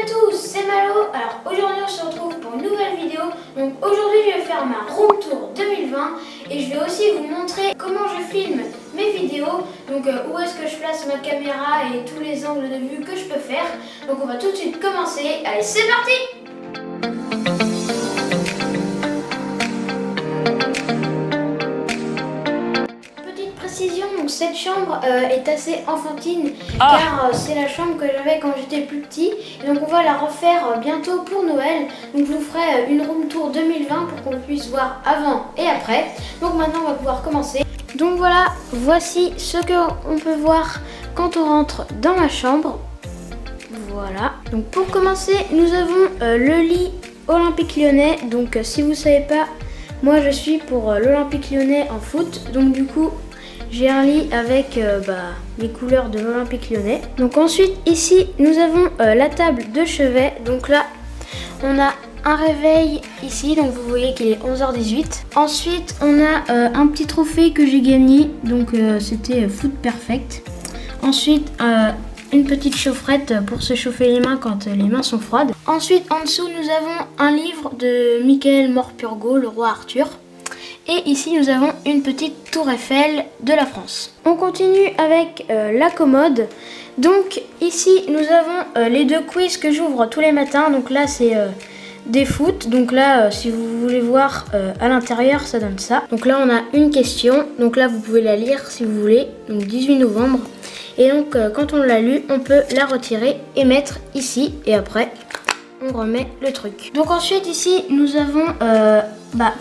à tous, c'est Malo. Alors aujourd'hui on se retrouve pour une nouvelle vidéo. Donc aujourd'hui je vais faire ma room tour 2020 et je vais aussi vous montrer comment je filme mes vidéos. Donc où est-ce que je place ma caméra et tous les angles de vue que je peux faire. Donc on va tout de suite commencer. Allez, c'est parti! Donc cette chambre est assez enfantine car c'est la chambre que j'avais quand j'étais plus petit. Et donc on va la refaire bientôt pour Noël. Donc je vous ferai une room tour 2020 pour qu'on puisse voir avant et après. Donc maintenant on va pouvoir commencer. Donc voilà, voici ce qu'on peut voir quand on rentre dans ma chambre. Voilà. Donc pour commencer, nous avons le lit Olympique Lyonnais. Donc si vous savez pas, moi je suis pour l'Olympique Lyonnais en foot. Donc du coup j'ai un lit avec les couleurs de l'Olympique Lyonnais. Donc ensuite ici nous avons la table de chevet. Donc là on a un réveil ici, donc vous voyez qu'il est 11h18. Ensuite on a un petit trophée que j'ai gagné, donc c'était Foot Perfect. Ensuite une petite chaufferette pour se chauffer les mains quand les mains sont froides. Ensuite en dessous nous avons un livre de Michael Morpurgo, le roi Arthur. Et ici nous avons une petite tour Eiffel de la France. On continue avec la commode. Donc ici nous avons les deux quiz que j'ouvre tous les matins. Donc là c'est des foot. Donc là si vous voulez voir à l'intérieur ça donne ça. Donc là on a une question. Donc là vous pouvez la lire si vous voulez. Donc 18 novembre. Et donc quand on l'a lu on peut la retirer et mettre ici. Et après on remet le truc. Donc ensuite ici nous avons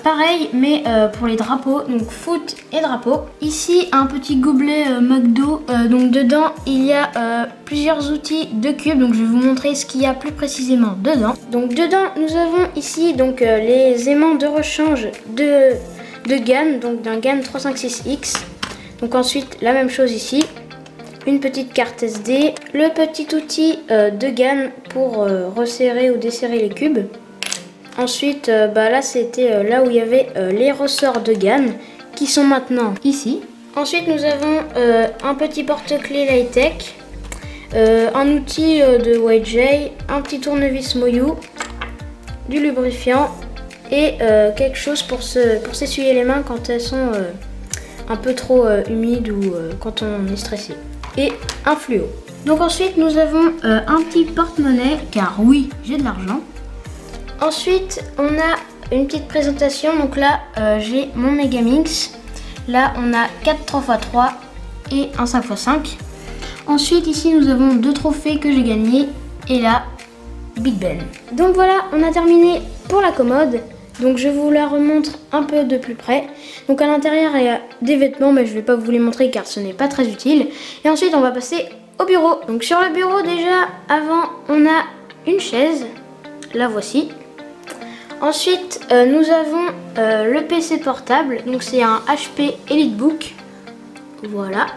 pareil mais pour les drapeaux, donc foot et drapeau. Ici un petit gobelet McDo, donc dedans il y a plusieurs outils de cubes, donc je vais vous montrer ce qu'il y a plus précisément dedans. Donc dedans nous avons ici donc les aimants de rechange de GAN, donc d'un GAN 356X. Donc ensuite la même chose ici. Une petite carte SD, le petit outil de GAN pour resserrer ou desserrer les cubes. Ensuite, là c'était là où il y avait les ressorts de GAN qui sont maintenant ici. Ensuite, nous avons un petit porte-clés Lightech, un outil de YJ, un petit tournevis Moyu, du lubrifiant et quelque chose pour s'essuyer les mains quand elles sont un peu trop humides ou quand on est stressé. Et un fluo. Donc ensuite nous avons un petit porte-monnaie car oui j'ai de l'argent. Ensuite on a une petite présentation, donc là j'ai mon Megamix. Là on a 4 3x3 et un 5x5. Ensuite ici nous avons deux trophées que j'ai gagnés et là Big Ben. Donc voilà, on a terminé pour la commode. Donc je vous la remontre un peu de plus près. Donc à l'intérieur il y a des vêtements mais je ne vais pas vous les montrer car ce n'est pas très utile. Et ensuite on va passer au bureau. Donc sur le bureau déjà avant on a une chaise. La voici. Ensuite nous avons le PC portable. Donc c'est un HP EliteBook. Voilà.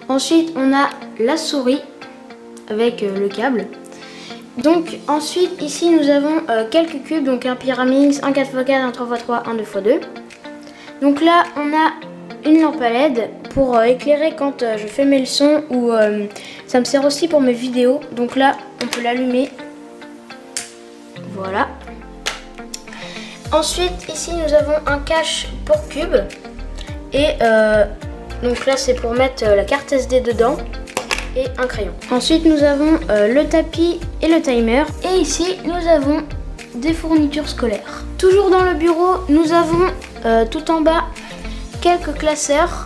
Ensuite on a la souris avec le câble. Donc ensuite ici nous avons quelques cubes, donc un Pyraminx, un 4x4, un 3x3, un 2x2. Donc là on a une lampe à LED pour éclairer quand je fais mes leçons ou ça me sert aussi pour mes vidéos. Donc là on peut l'allumer. Voilà. Ensuite ici nous avons un cache pour cube. Et donc là c'est pour mettre la carte SD dedans. Et un crayon. Ensuite nous avons le tapis et le timer. Et ici nous avons des fournitures scolaires. Toujours dans le bureau nous avons tout en bas quelques classeurs.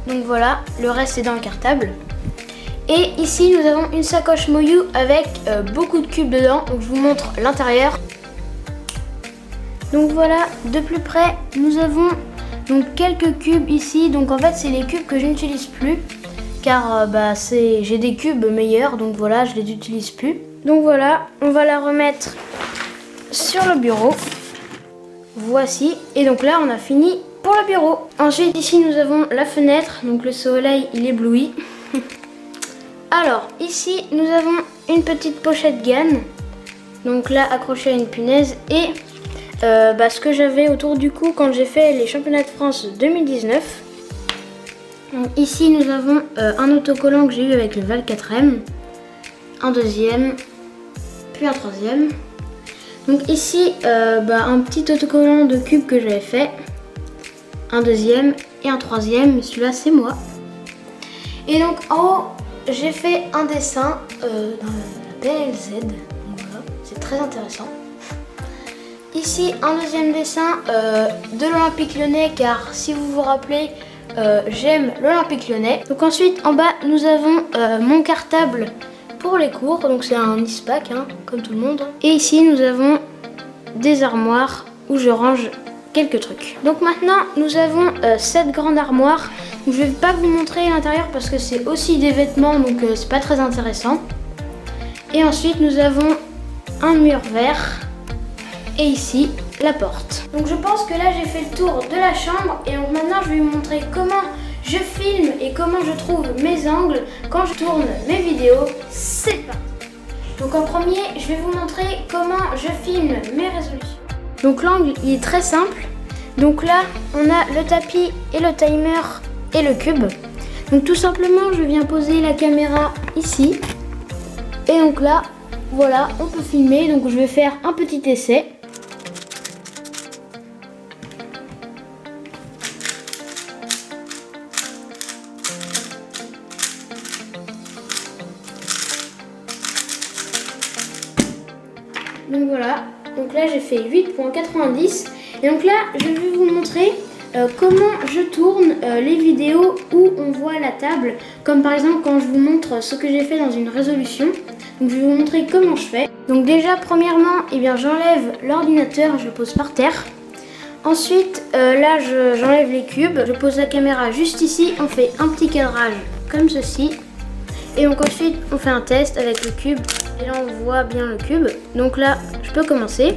Donc voilà, le reste est dans le cartable. Et ici nous avons une sacoche Moyu avec beaucoup de cubes dedans. Donc je vous montre l'intérieur. Donc voilà, de plus près nous avons donc quelques cubes ici. Donc en fait c'est les cubes que je n'utilise plus. Car j'ai des cubes meilleurs, donc voilà, je les utilise plus. Donc voilà, on va la remettre sur le bureau. Voici, et donc là on a fini pour le bureau. Ensuite ici nous avons la fenêtre, donc le soleil il éblouit. Alors ici nous avons une petite pochette GAN, donc là accrochée à une punaise. Et ce que j'avais autour du cou quand j'ai fait les championnats de France 2019. Donc ici nous avons un autocollant que j'ai eu avec le Val 4M, un deuxième puis un troisième. Donc ici, un petit autocollant de cube que j'avais fait. Un deuxième et un troisième, celui-là c'est moi. Et donc en haut, j'ai fait un dessin d'un PLZ. Donc voilà, c'est très intéressant. Ici, un deuxième dessin de l'Olympique Lyonnais, car si vous vous rappelez, j'aime l'Olympique Lyonnais. Donc ensuite, en bas, nous avons mon cartable pour les cours. Donc c'est un ISPAC, hein, comme tout le monde. Et ici, nous avons des armoires où je range quelques trucs. Donc maintenant, nous avons cette grande armoire. Donc, je ne vais pas vous montrer l'intérieur parce que c'est aussi des vêtements, donc c'est pas très intéressant. Et ensuite, nous avons un mur vert. Et ici, la porte. Donc je pense que là j'ai fait le tour de la chambre et donc maintenant je vais vous montrer comment je filme et comment je trouve mes angles quand je tourne mes vidéos. C'est parti. Donc en premier, je vais vous montrer comment je filme mes résolutions. Donc l'angle il est très simple. Donc là, on a le tapis et le timer et le cube. Donc tout simplement, je viens poser la caméra ici. Et donc là, voilà, on peut filmer. Donc je vais faire un petit essai. Donc voilà, donc là j'ai fait 8.90 et donc là je vais vous montrer comment je tourne les vidéos où on voit la table, comme par exemple quand je vous montre ce que j'ai fait dans une résolution. Donc je vais vous montrer comment je fais. Donc déjà premièrement, j'enlève l'ordinateur, je le pose par terre. Ensuite là j'enlève les cubes, je pose la caméra juste ici, on fait un petit cadrage comme ceci. Et donc ensuite on fait un test avec le cube. Et là on voit bien le cube. Donc là je peux commencer.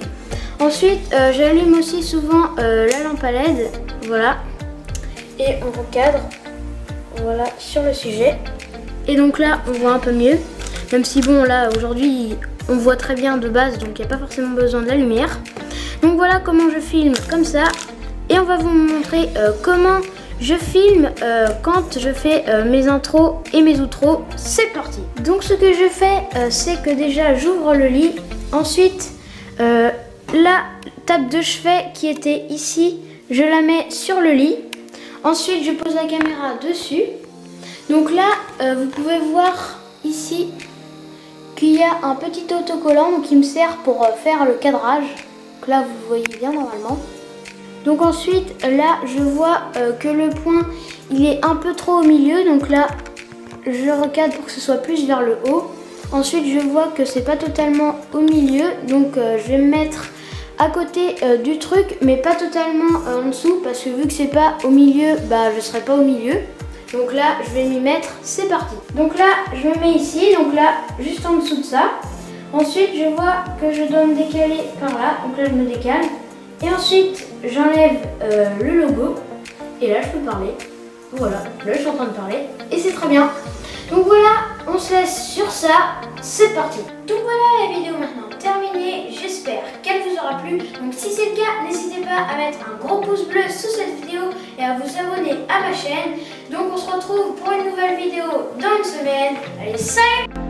Ensuite j'allume aussi souvent la lampe à LED. Voilà. Et on recadre. Voilà sur le sujet. Et donc là on voit un peu mieux. Même si bon là aujourd'hui on voit très bien de base. Donc il n'y a pas forcément besoin de la lumière. Donc voilà comment je filme comme ça. Et on va vous montrer comment je filme quand je fais mes intros et mes outros. C'est parti. Donc ce que je fais, c'est que déjà j'ouvre le lit. Ensuite, la table de chevet qui était ici, je la mets sur le lit. Ensuite, je pose la caméra dessus. Donc là, vous pouvez voir ici qu'il y a un petit autocollant qui me sert pour faire le cadrage. Donc là, vous voyez bien normalement. Donc ensuite, là, je vois que le point, il est un peu trop au milieu. Donc là, je recadre pour que ce soit plus vers le haut. Ensuite, je vois que c'est pas totalement au milieu. Donc je vais me mettre à côté du truc, mais pas totalement en dessous. Parce que vu que c'est pas au milieu, je serai pas au milieu. Donc là, je vais m'y mettre. C'est parti. Donc là, je me mets ici. Donc là, juste en dessous de ça. Ensuite, je vois que je dois me décaler par là. Donc là, je me décale. Et ensuite, j'enlève le logo. Et là, je peux parler. Voilà, là, je suis en train de parler. Et c'est très bien. Donc voilà, on se laisse sur ça. C'est parti. Donc voilà, la vidéo maintenant terminée. J'espère qu'elle vous aura plu. Donc si c'est le cas, n'hésitez pas à mettre un gros pouce bleu sous cette vidéo et à vous abonner à ma chaîne. Donc on se retrouve pour une nouvelle vidéo dans une semaine. Allez, salut!